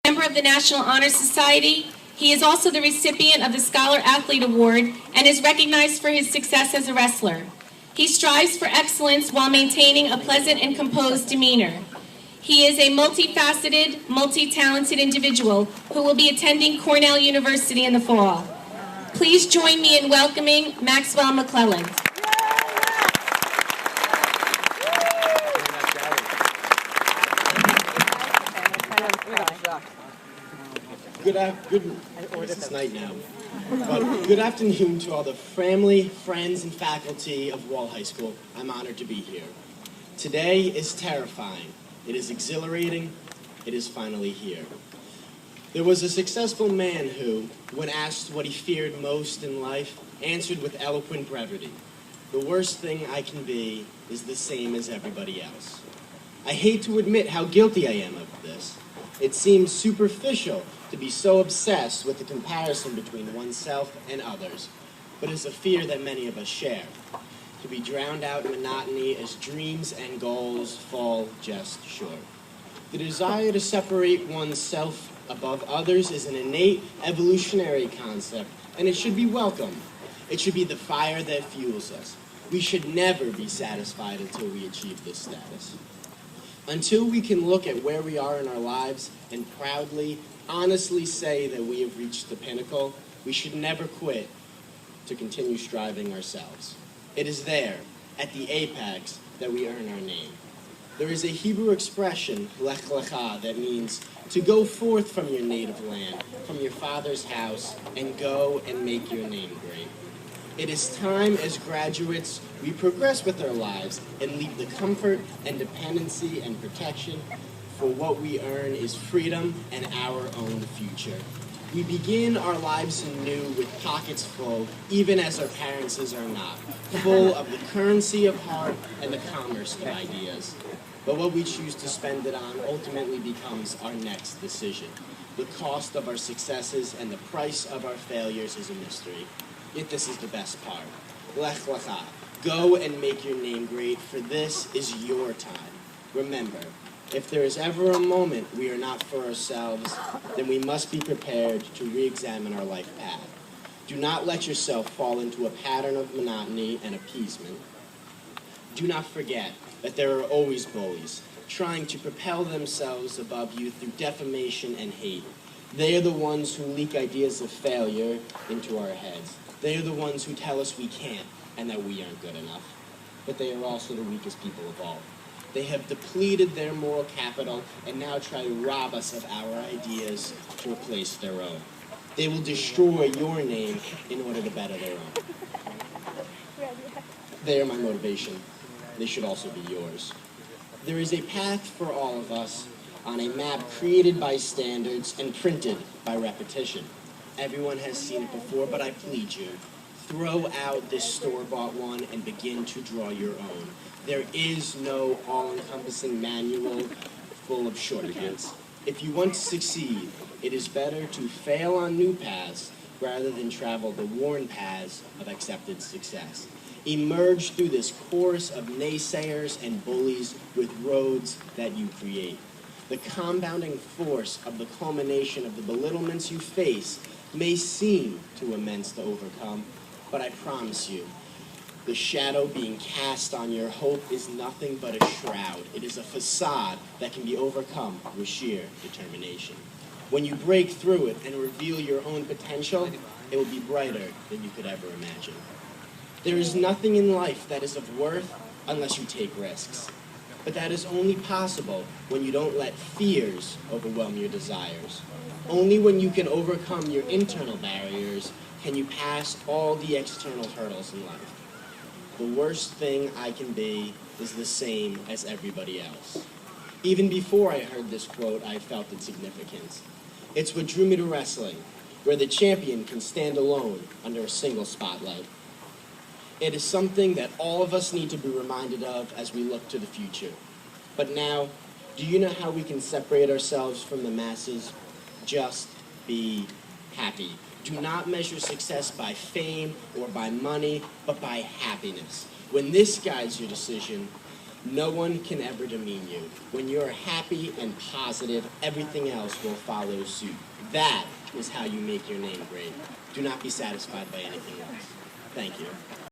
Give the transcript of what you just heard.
Member of the National Honor Society. He is also the recipient of the Scholar Athlete Award and is recognized for his success as a wrestler. He strives for excellence while maintaining a pleasant and composed demeanor. He is a multifaceted, multi-talented individual who will be attending Cornell University in the fall. Please join me in welcoming Maxx McClelland. It's night now. But good afternoon to all the family, friends, and faculty of Wall High School. I'm honored to be here. Today is terrifying. It is exhilarating. It is finally here. There was a successful man who, when asked what he feared most in life, answered with eloquent brevity. The worst thing I can be is the same as everybody else. I hate to admit how guilty I am of this. It seems superficial to be so obsessed with the comparison between oneself and others, but it's a fear that many of us share. To be drowned out in monotony as dreams and goals fall just short. The desire to separate oneself above others is an innate evolutionary concept, and it should be welcome. It should be the fire that fuels us. We should never be satisfied until we achieve this status. Until we can look at where we are in our lives and proudly, honestly say that we have reached the pinnacle, we should never quit to continue striving ourselves. It is there, at the apex, that we earn our name. There is a Hebrew expression, lech lecha, that means to go forth from your native land, from your father's house, and go and make your name great. It is time as graduates we progress with our lives and leave the comfort and dependency and protection, for what we earn is freedom and our own future. We begin our lives anew with pockets full, even as our parents' are not, full of the currency of heart and the commerce of ideas. But what we choose to spend it on ultimately becomes our next decision. The cost of our successes and the price of our failures is a mystery. Yet this is the best part. Lech lecha. Go and make your name great, for this is your time. Remember, if there is ever a moment we are not for ourselves, then we must be prepared to re-examine our life path. Do not let yourself fall into a pattern of monotony and appeasement. Do not forget that there are always bullies, trying to propel themselves above you through defamation and hate. They are the ones who leak ideas of failure into our heads. They are the ones who tell us we can't and that we aren't good enough. But they are also the weakest people of all. They have depleted their moral capital and now try to rob us of our ideas to replace their own. They will destroy your name in order to better their own. They are my motivation. They should also be yours. There is a path for all of us on a map created by standards and printed by repetition. Everyone has seen it before, but I plead you, throw out this store-bought one and begin to draw your own. There is no all-encompassing manual full of shortcuts. If you want to succeed, it is better to fail on new paths rather than travel the worn paths of accepted success. Emerge through this chorus of naysayers and bullies with roads that you create. The compounding force of the culmination of the belittlements you face may seem too immense to overcome, but I promise you, the shadow being cast on your hope is nothing but a shroud. It is a facade that can be overcome with sheer determination. When you break through it and reveal your own potential, it will be brighter than you could ever imagine. There is nothing in life that is of worth unless you take risks. But that is only possible when you don't let fears overwhelm your desires. Only when you can overcome your internal barriers can you pass all the external hurdles in life. The worst thing I can be is the same as everybody else. Even before I heard this quote, I felt its significance. It's what drew me to wrestling, where the champion can stand alone under a single spotlight. It is something that all of us need to be reminded of as we look to the future. But now, do you know how we can separate ourselves from the masses? Just be happy. Do not measure success by fame or by money, but by happiness. When this guides your decision, No one can ever demean you. When you're happy and positive, everything else will follow suit. That is how you make your name great. Do not be satisfied by anything else. Thank you.